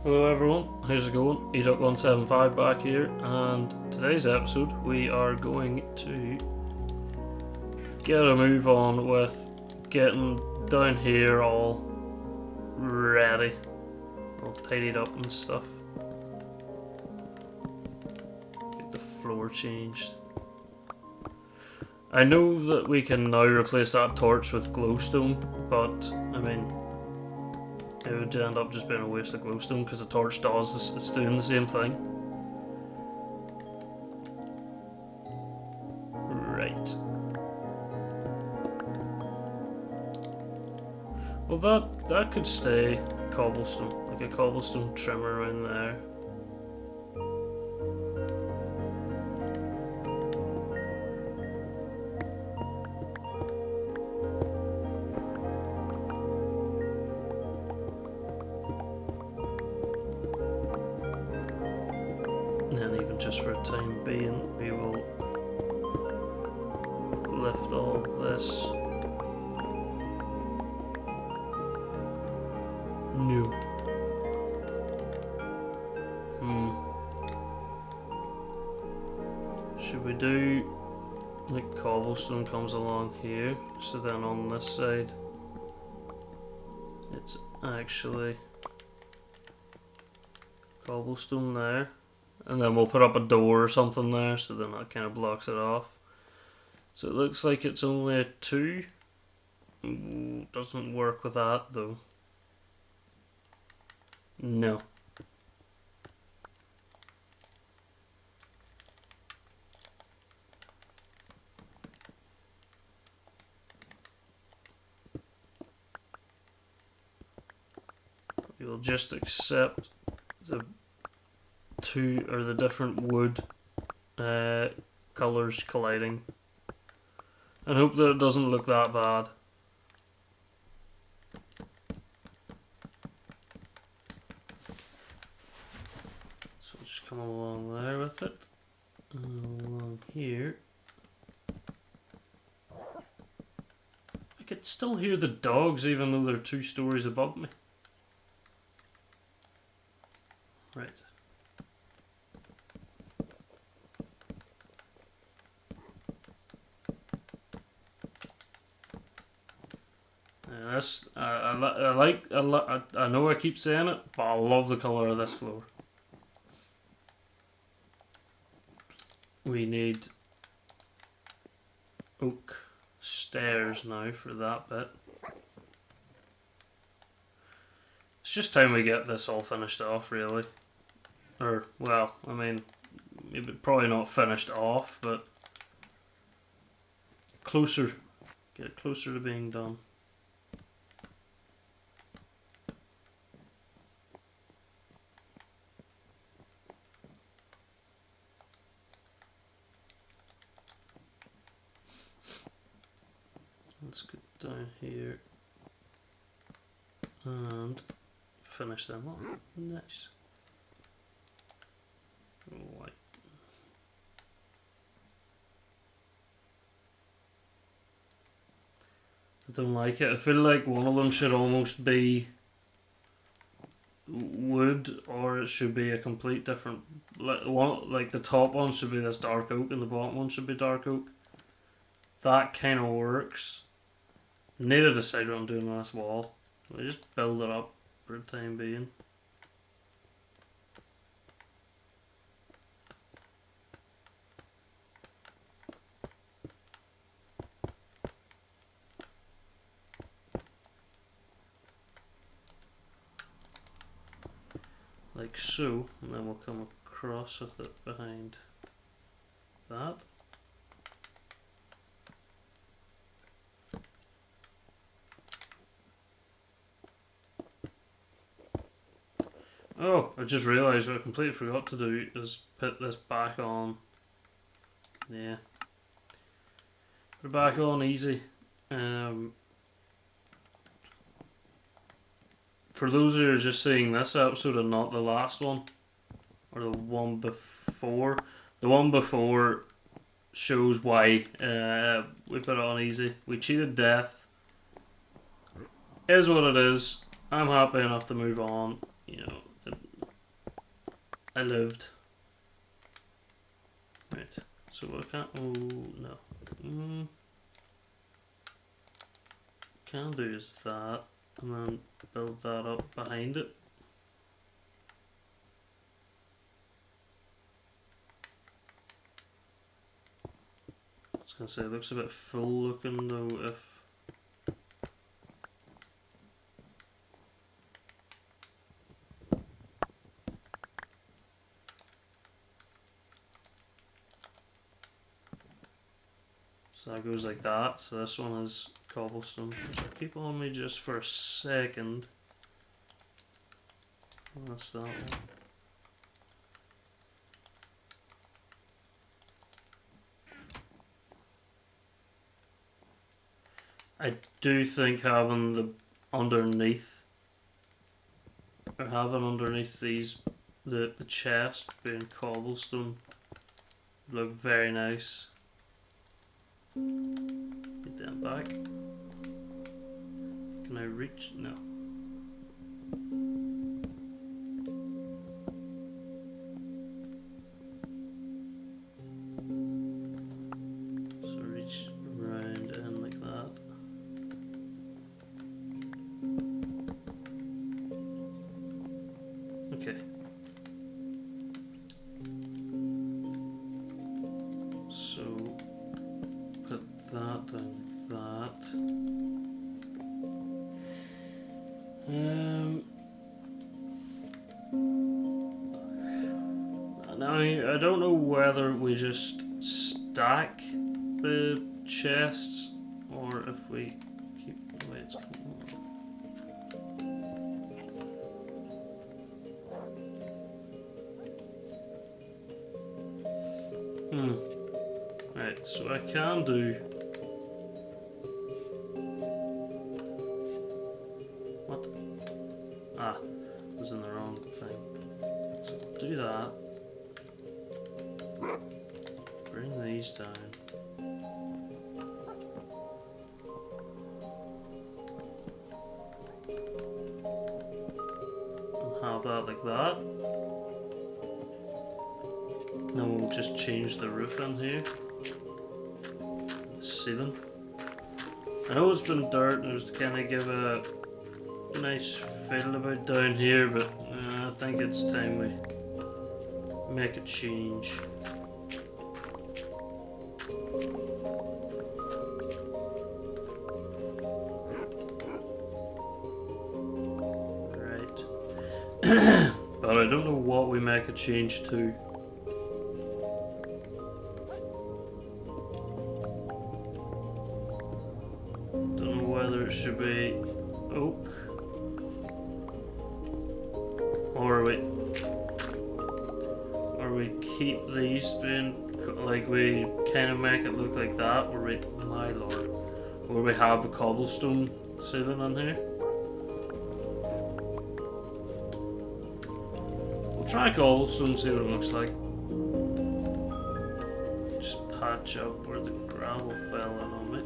Hello everyone, how's it going? EDuck175 back here, and today's episode we are going to get a move on with getting down here all ready, all tidied up and stuff. Get the floor changed. I know that we can now replace that torch with glowstone, but I mean, it would end up just being a waste of glowstone because the torch does this, it's doing the same thing. Right. Well, that could stay cobblestone, like a cobblestone trimmer around there. And then even just for a time being, we will lift all of this. No. Should we do like cobblestone comes along here, so then on this side it's actually cobblestone there, and then we'll put up a door or something there, so then that kind of blocks it off. So it looks like it's only a 2. Ooh, doesn't work with that though. No. We'll just accept the 2 or the different wood colours colliding and hope that it doesn't look that bad. So we'll just come along there with it, and along here. I could still hear the dogs even though they're 2 stories above me. Right. This I know I keep saying it, but I love the colour of this floor. We need oak stairs now for that bit. It's just time we get this all finished off, really. Or, well, I mean, maybe probably not finished off, but closer. Get closer to being done. Let's get down here and finish them off. Nice. White. I don't like it. I feel like one of them should almost be wood, or it should be a complete different. Like the top one should be this dark oak, and the bottom one should be dark oak. That kind of works. Need to decide what I'm doing on this wall. I just build it up for the time being. Like so, and then we'll come across with it behind that. Oh, I just realised what I completely forgot to do is put this back on. Yeah. Put it back on easy. For those who are just seeing this episode and not the last one, or the one before, the one before shows why we put it on easy. We cheated death. Is what it is. I'm happy enough to move on. You know, I lived. Right, so I can't. Oh no. Can do is that, and then build that up behind it. I was gonna say it looks a bit full looking though if. So that goes like that. So this one is cobblestone. Which I'll keep on me just for a second. That's that one. I do think having the underneath, or having underneath these, the chest being cobblestone, look very nice. Get them back. Can I reach? No. So reach around and like that. Okay. So put that down like that. Now I don't know whether we just stack the chests or if we keep the way it's coming. Right, so I can do. What? Ah, I was in the wrong thing. So do that. Bring these down. And have that like that. Then we'll just change the roof in here. The ceiling. I know it's been dirt and it was to kind of give a nice feel about down here, but I think it's time we make a change. Right. But I don't know what we make a change to. Don't know whether it should be oak or we keep these being like we kind of make it look like that, or we, my lord, where we have a cobblestone ceiling on here. We'll try cobblestone, see what it looks like. Just patch up where the gravel fell in on me.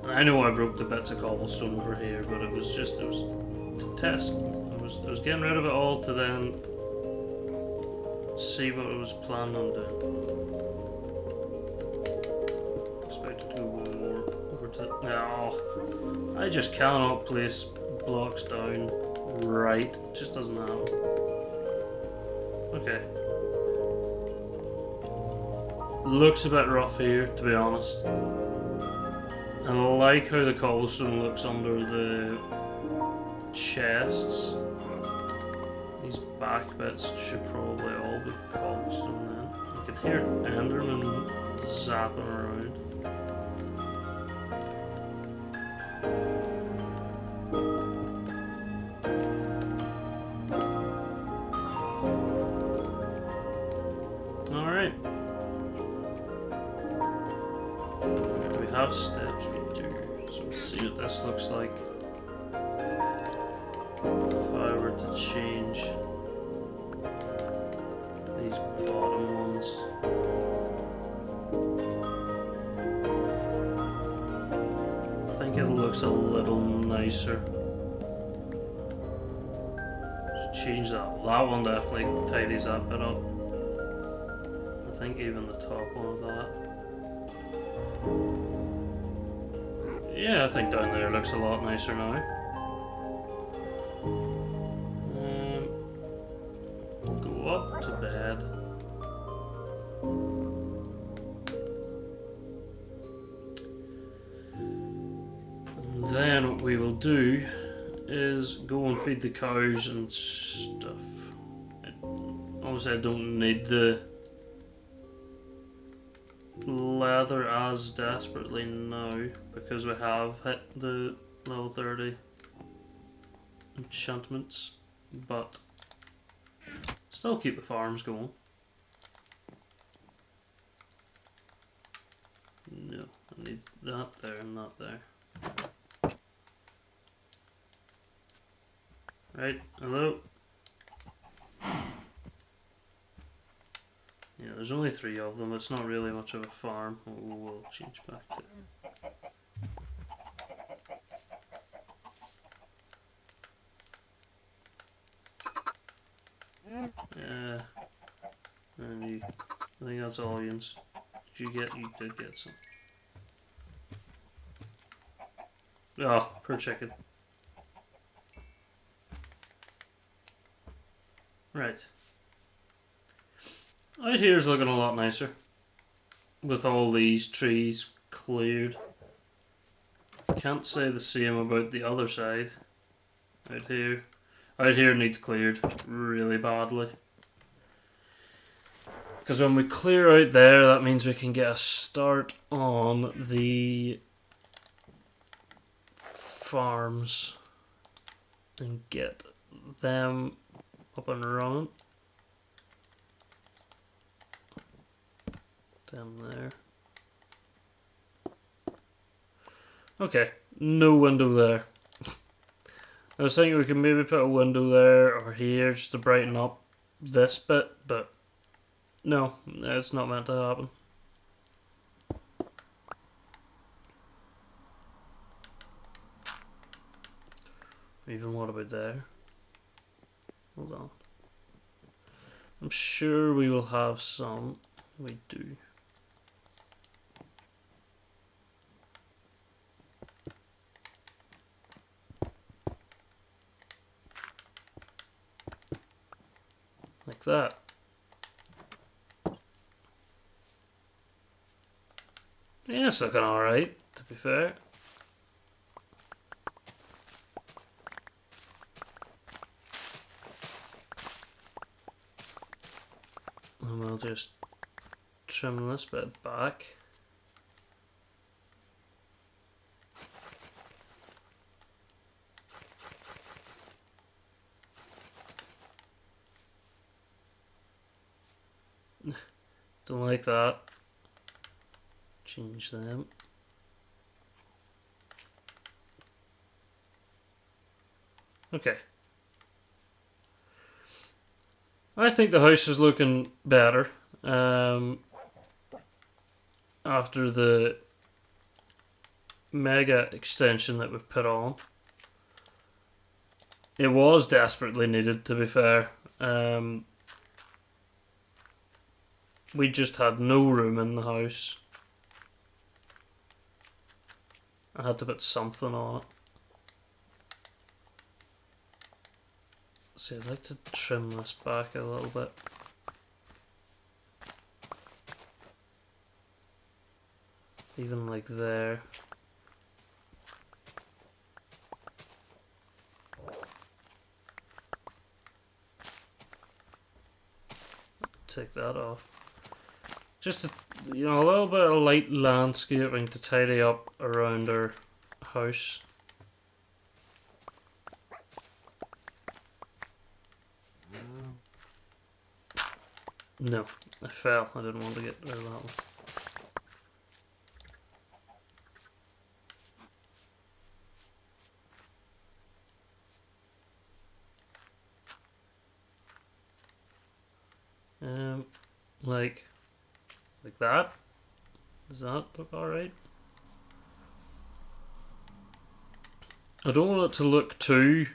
I know I broke the bits of cobblestone over here, but it was to test. I was getting rid of it all to then see what I was planning on doing. Expected to go more over to the, no, I just cannot place blocks down right. It just doesn't happen. Okay. Looks a bit rough here, to be honest. And I like how the cobblestone looks under the chests. These back bits should probably all be cobblestone then. You can hear Enderman zapping around. Alright. We have steps, we do. So we'll see what this looks like. If I were to change these looks a little nicer. Change that. That one definitely tidies that bit up. I think even the top one of that. Yeah, I think down there looks a lot nicer now. We'll go up to bed. And then what we will do is go and feed the cows and stuff. Obviously I don't need the leather as desperately now because we have hit the level 30 enchantments, but still keep the farms going. No, I need that there and that there. Right, hello? Yeah, there's only 3 of them, it's not really much of a farm. We'll change back to... and you, I think that's all Ian's. Did you get, you did get some. Oh, per chicken. Right. Out here's looking a lot nicer. With all these trees cleared. Can't say the same about the other side. Out here. Out here needs cleared really badly. Because when we clear out there, that means we can get a start on the farms and get them up and running. Down there. Okay, no window there. I was thinking we could maybe put a window there or here just to brighten up this bit, but no, it's not meant to happen. Even what about there? Hold on. I'm sure we will have some. We do. Like that. Yeah, it's looking alright, to be fair. And we'll just trim this bit back. Don't like that. Change them. Okay. I think the house is looking better after the mega extension that we've put on. It was desperately needed, to be fair. We just had no room in the house. I had to put something on it. See, I'd like to trim this back a little bit. Even like there. Take that off. Just a, you know, a little bit of light landscaping to tidy up around our house. No, I fell. I didn't want to get rid of that one. Like that. Does that look alright? I don't want it to look too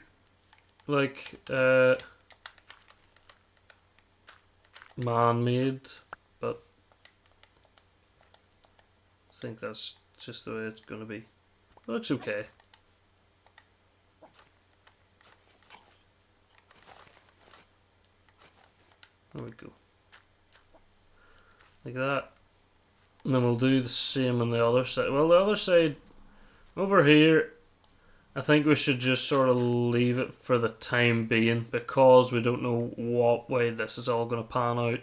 like man-made, but I think that's just the way it's gonna be. It looks okay. There we go. Like that. And then we'll do the same on the other side. Well, the other side, over here, I think we should just sort of leave it for the time being, because we don't know what way this is all going to pan out.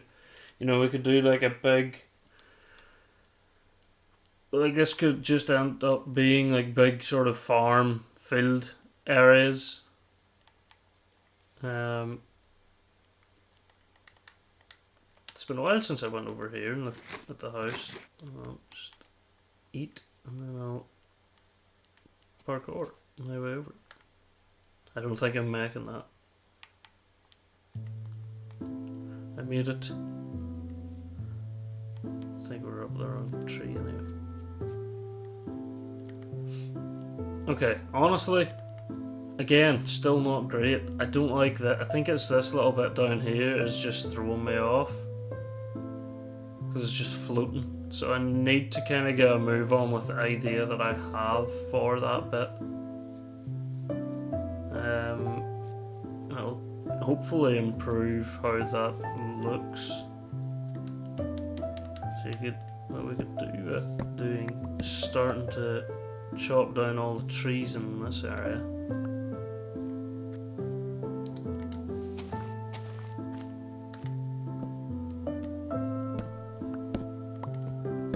You know, we could do like a big... Like, this could just end up being like big sort of farm field areas. It's been a while since I went over here and looked at the house. I'll just eat and then I'll parkour my way over. I don't think I'm making that. I made it. I think we're up there on the tree anyway. Okay, honestly, again, still not great. I don't like that. I think it's this little bit down here is just throwing me off, because it's just floating. So I need to kind of get a move on with the idea that I have for that bit. It'll hopefully improve how that looks. So what we could do with doing is starting to chop down all the trees in this area.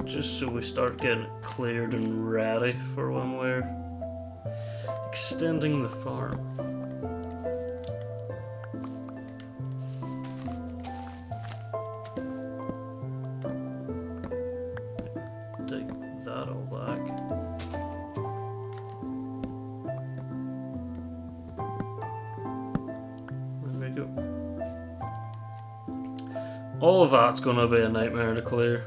Just so we start getting it cleared and ready for when we're extending the farm. Dig that all back. There we go. All of that's going to be a nightmare to clear.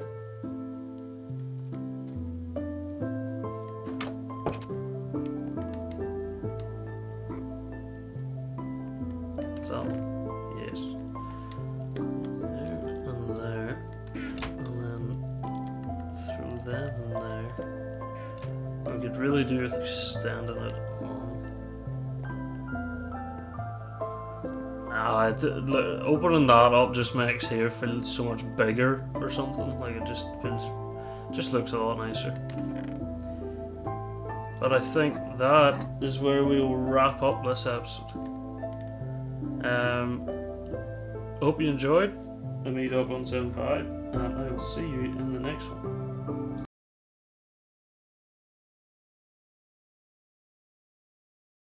Yes. There and there. And then through them and there. What we could really do is extending it on. Opening that up just makes here feel so much bigger or something. Like it just looks a lot nicer. But I think that is where we will wrap up this episode. Hope you enjoyed. I'm EDOG175, and I will see you in the next one.